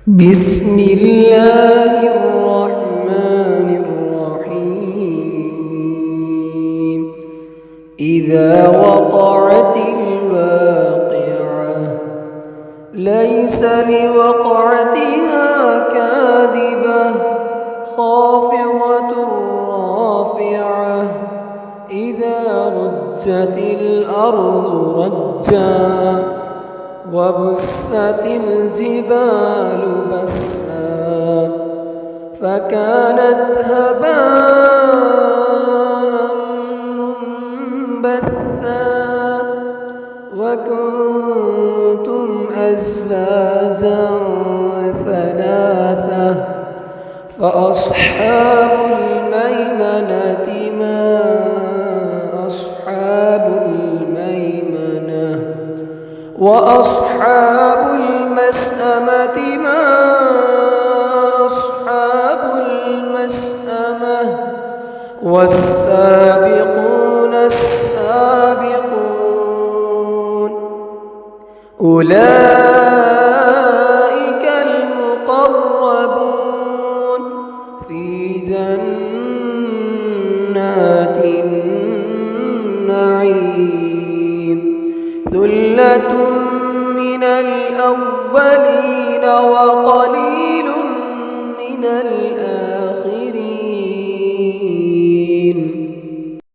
بسم الله الرحمن الرحيم إذا وقعت الواقعة ليس لوقعتها كاذبة خافضة رافعة إذا رجت الأرض رجا وبست الجبال بسا فكانت هباء منبثا وكنتم أزواجا ثلاثة فأصحاب الميمنة ما أصحاب الميمنة وأصحاب المشأمة ما أصحاب المشأمة والسابقون السابقون أولئك المقربون في جنات النعيم ثلة من الأولين وقليل من الآخرين